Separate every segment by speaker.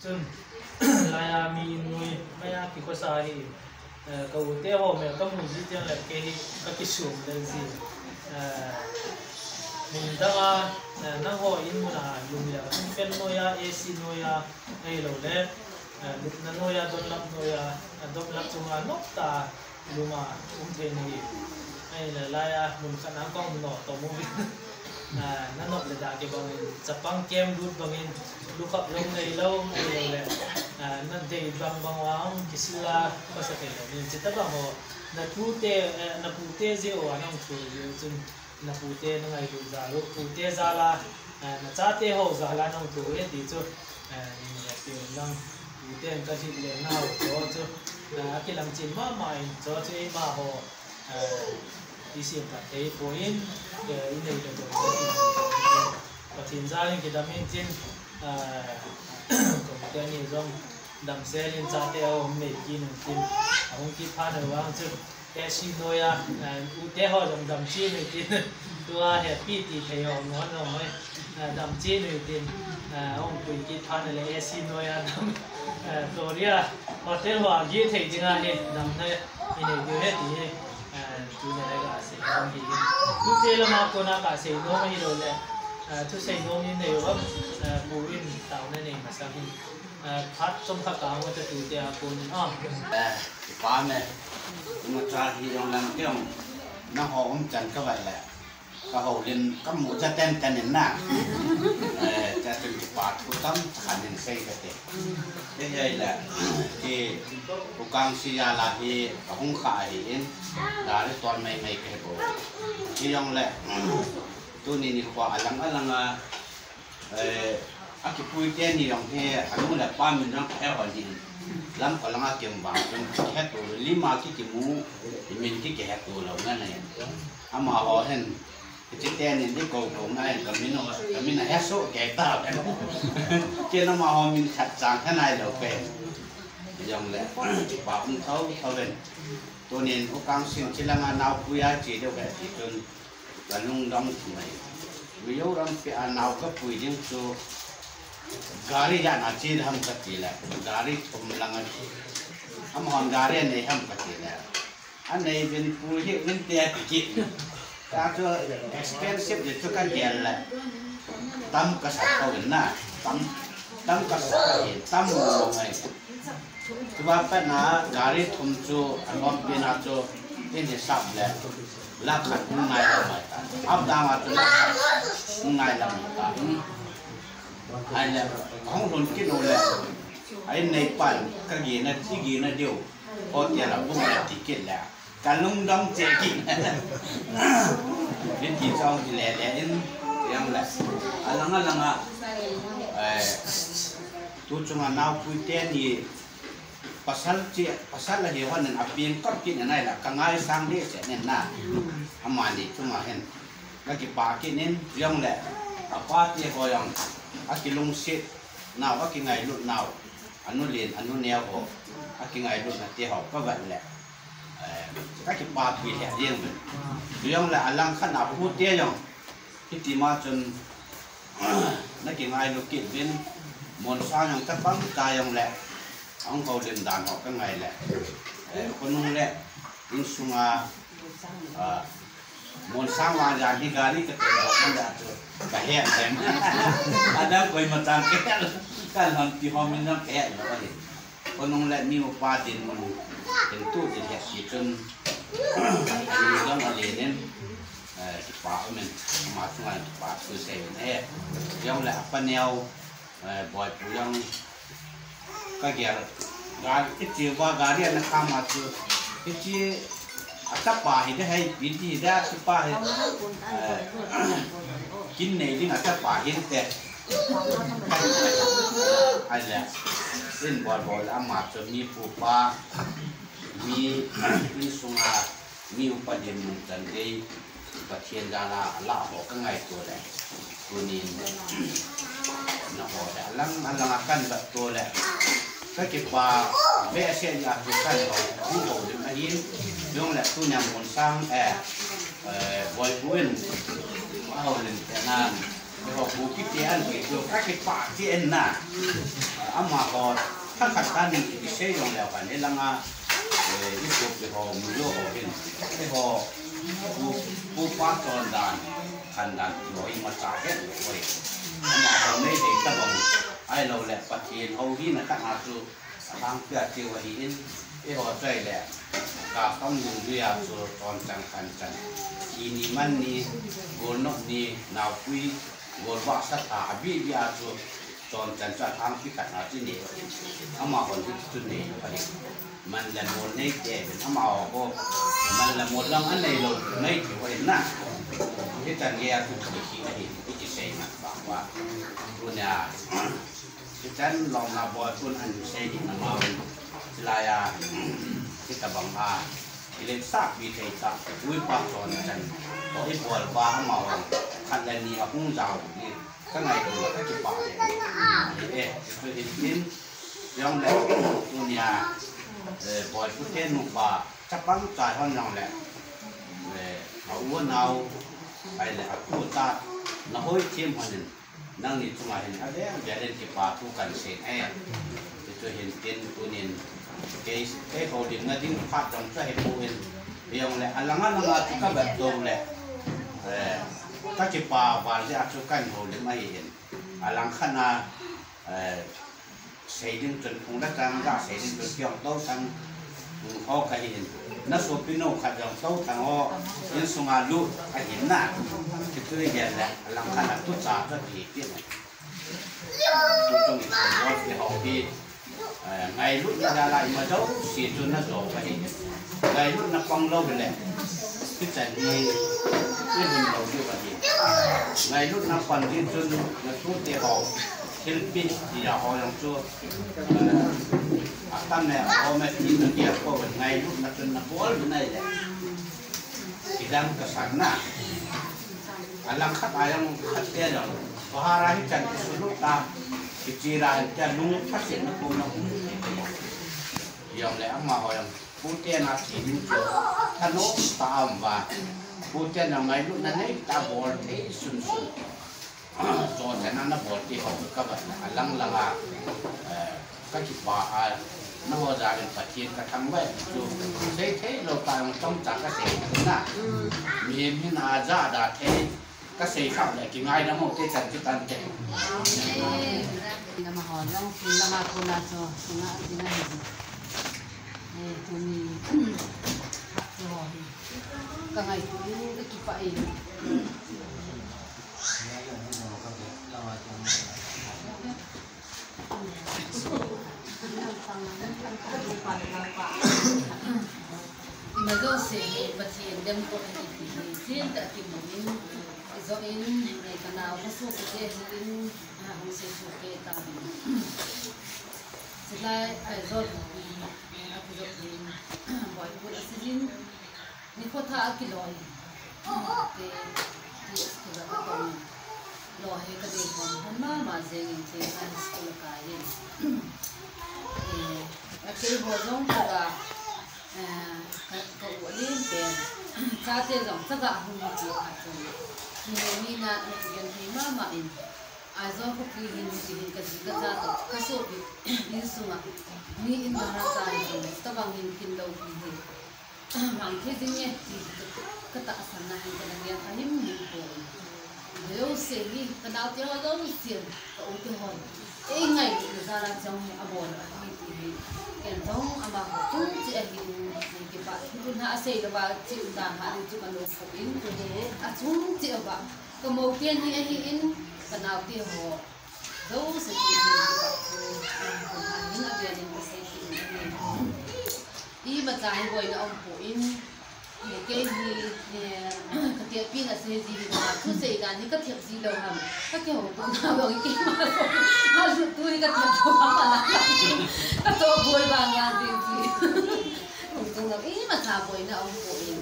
Speaker 1: chun laya mi nui maya ki ko sa hi ka ute ho me ka mu ji tiang la ke hi ka ki sum le ji min da na ho in mu na lum ya pen no ya ac no ya ai lo le lut na no ya don lap no ya dom lap chunga no ta luma the ni ai la laya mun ka na kong no to mu na no le da ke bangin chapang kem lut bangin lukap long nei lo ai le na dei bang bang wang kisila pasa ke lo ni chita ba ho na pute je o anong chu je chun na pute na ngai du za lo pute za la na cha te ho za la nong tu e ti chu ni ya ti lang pute ka ji le na ho chu na ki lam chin ma mai cho che ma ho ti sim ka te point ke in nei le do ka tin za ni ki da min chin ko te ni zong dam selin cha te o me ki nong tin ahong ki pha na wang chu te si noya u te ho dam dam chi ni tin tua happy ti thei ho ngon no mai dam chi ni tin ong pui ki pha na le si noya dam toria hotel wa gi thei jinga he dam na ini du he ti tu ne ga se ong hi tu te la ma ko na ka se no mai lo le tu se no ni ne yo bu in tao na ne ma sa hin phát trong các cáo người ta tự tiệt cùng
Speaker 2: ba mẹ mà cha thì trong làm cái nó họ cũng chẳng có vậy là cái họ lên các mũ cha tên tên đến nè cha từng phát của tâm khả năng xây cái thế vậy là thì cố gắng xí ra là thì không khai hiện đã được toàn mấy mấy cái bộ thì trong lại tôi nhìn qua lăng aku pui dia ni orang he, aku nak paham orang apa ni. Lam kalau ngah kembang, kita tu 5 kimu, min kita tu lah mana ya. Ama orang kita ni dia kau nai, kami nak esok kita kan. Kita nama orang min kacang kan nai lau pe. Yang le, bapun tahu kan. Tu ni orang sin cilangan nau pui aja dia kan. Itu lanung dam tu ni. Beliau orang pe nau ke pui dia tu. गाड़ी जाना चीज हम करती है गाड़ी तुम लंगा हम गाड़ी नहीं हम करती है अन्य बिन पूरी बिन तेज किट ताकि एक्सपेंसिव जितना का जेल है तम कसर तो ना तम कसर है तम लोग है तो बाप ना गाड़ी तुम जो अनोम बिना जो ini sab le lakat ngai lam ta ab dang atu ngai lam ta ai là không luôn cái đồ là ai này pan cái gì na điều có tiền là cũng là ticket là cả lung đông chế kỹ bên kia sau thì lẻ em là lăng tu cuma nau putih ni pasal là hewan dan api yang kau kini nai lah kangai sang dia cakap na amani cuma hen lagi pakai ni yang le apa dia kau yang aki lung sit nào aki ngày lúc nào anu liền anu neo ho aki ngày lúc là tiêu học có vậy lẽ các cái ba thủy hệ riêng mình riêng là lăng khăn nào hút tiêu rồi cái gì mà chân nó cái ngày lúc kiện viên muốn sao nhung các băng tài nhung lẽ ông cầu liền đàn họ cái ngày lẽ con nung lẽ in sung muốn sang mà ra đi gari cái tiền đó cái hẹn xem ada koi macam kita kan nanti homin nak hẹn đó vậy con nung lẽ nhiều ba tiền mình tentu jadi hẹn itu kan ada nên kita mình masuk kan kita tu saya yang lẽ apa neo buat yang kagiar gari kecil wah gari anak kamar tu kecil atap pahit hay binti dah sepahit kini ini atap pahit teh ada sin bol amat mi pupa mi sungai mi upajen dan pasien jana lah ho kengai tu deh kuning nak ho dah lang akan betul deh cái kết quả vẽ xe nhà của các họ cũng được anh em dùng là tu nhằm muốn sang vội quyên hóa hậu lên Việt Nam họ bố cái tiền ăn cái đồ các cái bạc tiền na mà họ thằng khách ta đi cái xe dùng là phải nên là cái cuộc thì họ mua họ bên cái họ bố phát tròn đàn khăn đàn rồi mà trả hết rồi mà họ này thì ta bằng ai lâu lẹ phát triển hầu như là các hạt chú đang phát triển và hiện cái họ chơi lẹ cả không dùng đi áp số tròn trăng khăn trăng ini mani golok ni nào quy gol bạc sát thả bị áp số tròn trăng cho thang phi cắt hạt trên này mà còn chút này phải mình là một này để mình mà có mình là một lần anh này rồi này thì phải nè cái trăng nghe cũng chỉ là hiện cái xe mà bảo qua luôn nhà cái trăng lòng là bò tuôn ăn xe thì nó mau là kita bangga ile sak bi thei sak ui pa chon chan to i bol ba ma wa khan la ni apung jaw ni ka ngai ko ka ki pa de e so hi tin yong le dunia boy pu ten nu ba chap bang chai hon yong le au wo nau ai le aku ta na hoi chim hanin nang ni chuma hin ade ya den ki pa tu kan se e to hin tin tunin cái hồ điện nó tiếng phát trong cho hệ phụ hình bây giờ là lăng chúng ta đồ lệ các chị bà và sẽ cho cảnh hồ điện này hiện lăng khăn là xây dựng chuẩn không đất trang ra xây dựng chuẩn kiểu đâu sang họ cái hiện nó số pino khát dòng đâu thằng họ những sung lũ cái hiện nè cái thứ này là lăng khăn là tốt giá rất là tiết này trong cái họ đi ngày lúc ra lại mà đâu xịt cho nó đổ vậy ngày lúc nó cong lâu rồi nè cái trận đi cái mình đầu như vậy ngày lúc nó còn đi chân nó chút thì họ Philippines thì là họ làm chua tâm này họ mới đi được kia có ngày lúc nó chân nó bó cái này đấy thì đang cái sẵn nè anh khách ai đang khách kia rồi có hai cái trận số lúc ta cái chia ra cho đúng phát triển nó cũng nó dòng lẽ mà hỏi phụ tiền là chỉ những chỗ thân nó tạm và phụ tiền là mấy lúc này ta bỏ thế xuân xuân cho thế nó bỏ thì họ các bạn lăng là các chị bà nó vào ra đến phát triển các thằng vậy rồi thế rồi tại trong trả cái gì cũng là miền như là ra đã thế các sĩ khác lại cái ngay đó một cái trận cái tan chạy
Speaker 3: nama orang nama pula so singa singa ni tuni so ka ngai tu ke kipa ai mà do sẽ bật hiện đem có cái gì riêng tại cái mình do in ngày cả nào có số cái in không sẽ số cái ta bị lại rồi aku rồi buat buat asin ni kau tak aki loy ke dia sekolah kau loy ke dia pun mama zengin ke kan sekolah kaya akhir bozong juga kau boleh ber kate zong saga humi ke atau ni na yang mama in azo ko pihin pihin kasi kata kaso in sunga ni in barata ito tabang kin daw pihin mang kidinye kata asana hin kanang kahim ni ko yo segi kada tiro daw sir ka utihon ngai zara jang abon ni ken dong ama ko ti ahin ni ba kun ha sei ba ti da ha ni tu kan ko in ko de achung ti ba ko mo pian ni ahin kanau ti ho do sa ti ni ba ko ni na bia ni sa ti ni i ma ta hi boi na om po in ni ke ni ka ti pi na se ji ni ba tu se ga ni ka ti ji lo ham ka ke ho ko na ba ki ma so ha ju tu ni ka ti ho ba na ka to boi ba nga ti ji ko na i ma ta boi na om po in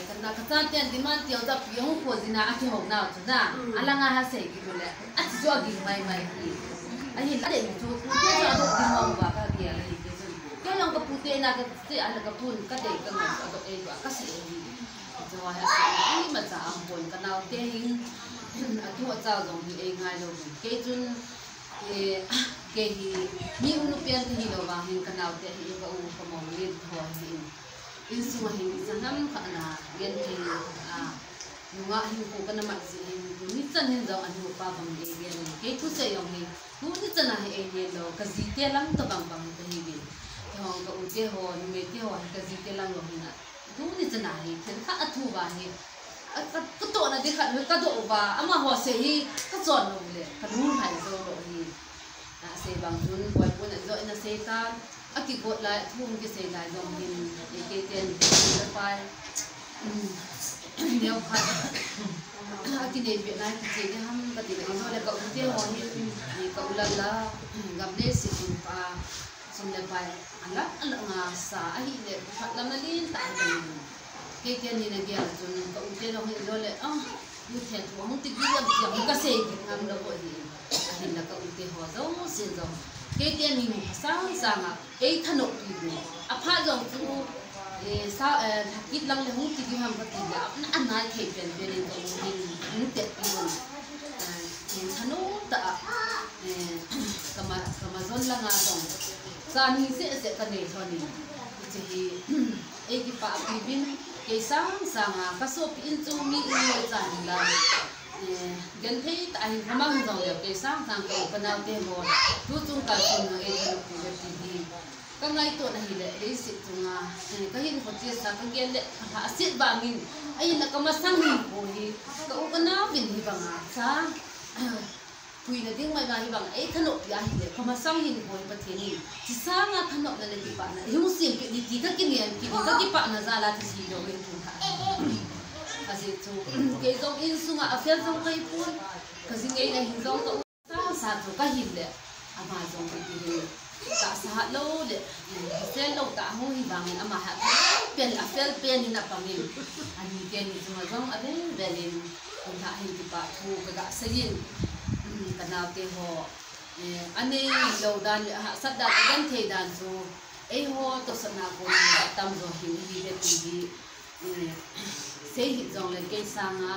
Speaker 3: karena kesatian di mana tiada pion ko zina aki ho na tu na alanga ha sei ki bole ati jo agi mai mai ki ani la de tu tu jo do di mo ba ka dia ni ke so ke long ka pute na ka se ala ka pun ka de ka ma do e ba ka se ni jo ha sei ma ta am pon ka na te hin atu acha dong hi ei ngai lo ke chun ke hi mi unu pian hi lo wa hin kanau te hi ka u ka mo le tho hi in su ma hin sanam kha na gen hi nunga hin ko kana ma si ni chan hin dong anu pa bang ge gen ke tu se yong hi tu ni chana hi ei ne lo ka ji te lam to bang bang te hi ge thong ka u te ho ni me te ho ka ji te lam lo hi na tu ni chana hi then kha athu ba hi ka to na di khat ka do ba ama ho se hi ka chon lo le ka nun hai zo lo hi na se bang nun boy pun zo na se ta aki got lai thum ki se lai dong hin ke ten ke pai neo khat aki ne bi lai ki je ham ka ti zo le ka u te ho hi ni ka u la la gam le si kun pa sum le pai ala ala nga sa hi le khat lam na lin ta ke ni na dia chun ka u te lo hi lo le yu the thu hong ti gi yam ka se ki ngam lo ko hi hin la ka u te ho zo sin zo ke ni mu sang sang a ei thanok ti bu a pha zo chu sa thakit lang le hong ti gi ham ka ti la an na ke pen pen ni ko hin nu te ti bu hin thano ta kama zon la nga zo sa ni se ka ne tho ni chi ei ki pa pi bin ke sang sang ka so pi in chu mi in chan la gen thei ta hin hamang zo le ke sang sang ko panau te mo tu chung ka chung e thalo pi ga ti hi ka ngai to na hi le re si chunga ka hin ko chi sa ka gen le ha sit ba min ai na ka ma sang ni ko hi ka u ka na bin hi ba nga sa kui na ding mai ba hi bang ai thano pi a hi le ka ma sang hin ko pa the ni chi sa nga thano na le ti pa na hi mu sim pi ni ti ka ki ni ki ka ki pa na za la ti si do wen tu ha asi tu ke zong in sunga afel zong kai pun ka sing ei na hin zong ka sa tu ka hin le ama zong ti le ta sa lo le fel lo ta ho hi bang ama ha pen afel pen ni na pangin ani ke ni zong zong ade velin kun ha hin ti pa thu ka ga sayin kanau te ho ane lo dan ha sat da gan the dan so ei ho to sana ko tam zo hi hi le ti bi se hi zong le ke sanga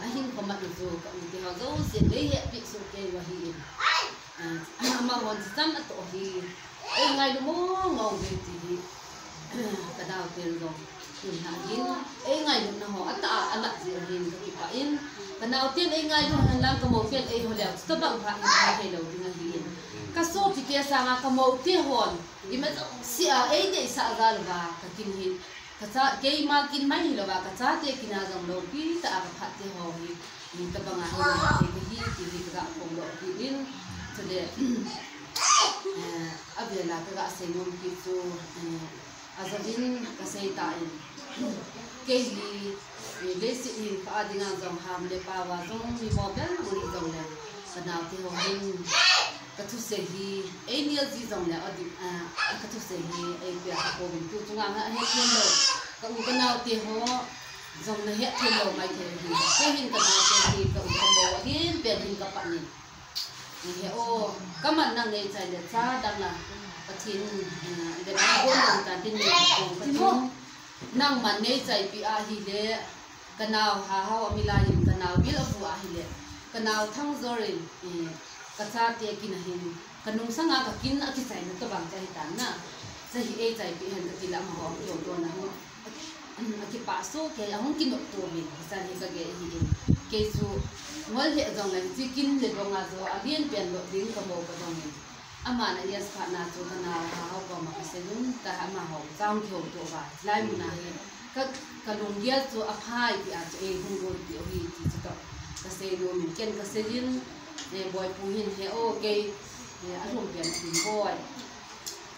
Speaker 3: a hin ko ma zo ka u te ho zo se le he pi so ke wa hi ama won san to hi ei ngai lu mo ngong ve ti hi kanau te zo kun ha hin ei ngai lu na ho ata ala ji hin ka ki pa in kanau ten ei ngai lu han lang ka mo fel ei ho le sta bang pha in ke lo ding hi ka so pi ke sanga ka mo te hon i ma si a ei de sa gal ba ka kin hi kacha ke ma kin mai hi lo ba kacha te kina jong lo pi ta ka phat te ho hi ni ka banga ho ke hi ti hi ka ko lo ki in to de abela ka ga se nom ki chu azabin ka se ta in ke hi le si in ka dinga jong ham le pa wa jong mi mo ben uri jong le kana te ho hin ka thu se hi ei nial ji jong le adi ka thu se hi ei pe ko bin tu chunga nga he ken lo ka u kana te ho jong le he ken lo mai the hi ke hin ka na te hi ka u ko bo hin pe hin ka pa ni he o ka man na nei chai le cha dang la pathin de na go nang ta tin ni ko pathin nang man nei chai pi a hi le kanau ha ha amila yin kanau bil afu a hi le kanau thang zorin kacha te kin hin kanung sanga ka kin a ki sai na to bang chai tan na sai e chai pi han ti lam ho yo do na ho a ki pa so ke a hong kin to mi sa ni ka ge hi ke su ngol he jong la chi kin le do nga zo a bien pen lo ding ka mo ka dong ni ama na yes pha na chu na ha ho ko ma ka se nun ta ma ho chang khyo to ba lai mu na he ka lung dia chu a phai ti a e hung go ti o hi ti chu to ka se no mi ken ka se din ne boy pu hin he o ke a lung pian tin boy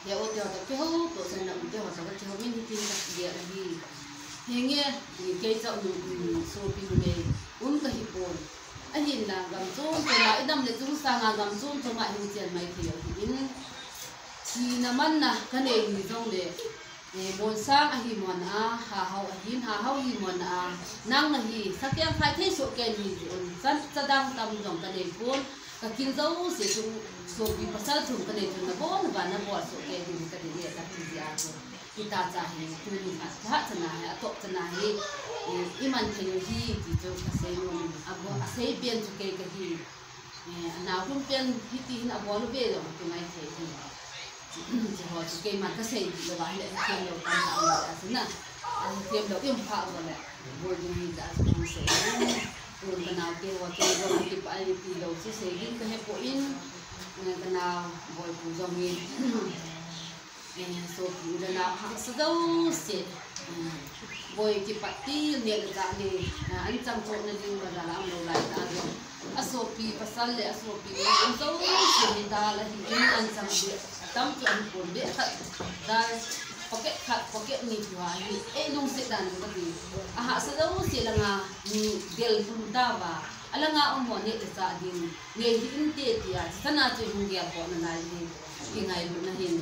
Speaker 3: he o te ho ke ho to se na te ho sa ka ho min ti ka dia la hi he nge ke chau nu so pi me ka hi pon a hin na gam chung to la idam le chung sa nga gam chung to ma hin chen mai thi in chi na man na ka ne ni jong le mon sang a hi mon a ha hau a hin ha hau hi mon a nang a hi sakyang khai the so ke ni on san sadang tam jong ka ne pon ka kin zo se so bi pasal thum ka ne thum na bo na so ke di ka di ka ti ya ko kita cahi tu ni ha chana ha to chana hi iman thelo hi ti to ka se no abo ase pian chu ke ka hi na kun pian hi ti na bo lo be lo tu mai the hi ji ho chu ke ma ka se lo ba le ke lo kan ta na an tiêm đầu tiêm phao rồi nè, buổi đi đã cũng sẽ buổi cái nào kia hoặc cái buổi đi phải đi đầu sẽ đi cái hết bụi cái nào buổi cũng dòng nghề số cái nào học sẽ đâu sẽ buổi cái phải đi nghề cái này anh chăm chỗ này đi mà là làm lâu lại ta rồi asopi pasal le asopi anh đâu sẽ đi ta là thì anh chăm được tâm cho anh buồn biết thật ta pocket ni tuai nung se dan ko di aha sa daw sila nga ni gel punta ba ala nga mo ni sa din nge hinte dia sana tu hung ya ko na ni ingay lu na hin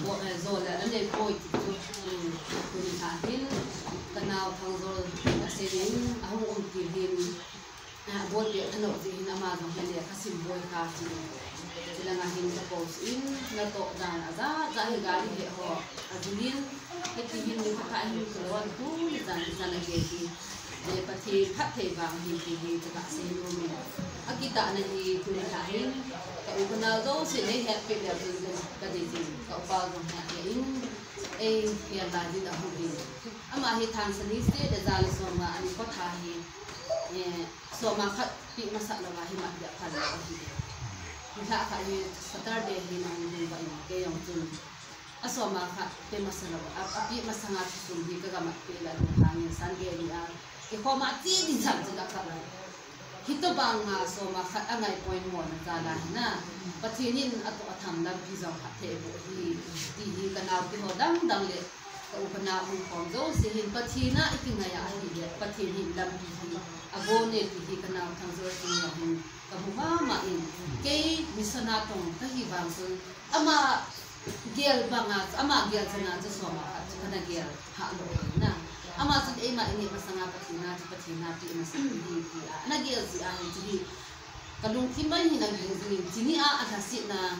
Speaker 3: ko zola ane ko tu ni ha hin kanaw thang zol se din ahong ti hin bon dia ano ti hin ama jong hen dia kasim boy ka ti sila nga hin sa post in na to dan aza dahil gali he ho adulin iti hin ni pakain ko ron tu dan na geti le pati phat the bang hin ti ta se no mi akita na hi tu ni kain ka u na do se ne happy le tu ka di ji ka pa go ha in ya ba di da hu din ama hi thang sani se da zal so ma ani ko tha hi so ma khat pi masala wa hi ma ya khan la hi kita akan Saturday di mana di bawah ke yang tu asal maka pe masalah api masangat sumbi ke gamat pe lalu hanya Sunday dia kau mati di jam tidak kalah kita bangga so maka angai point mo na jalan na patinin atau atam na bizong hati di kanal di hodang dang le kau kena mengkong jo sehin patina itingaya dia patinin lam di abone di kanal tangzor tingyahin kabuha main kay misanatong kahibang sun ama gel bangat ama gel sana sa soma at kana gel halo na ama sun ay maini masanga patina ti masindi na gel si ani ti kalung timay hinagin jini a adhasit na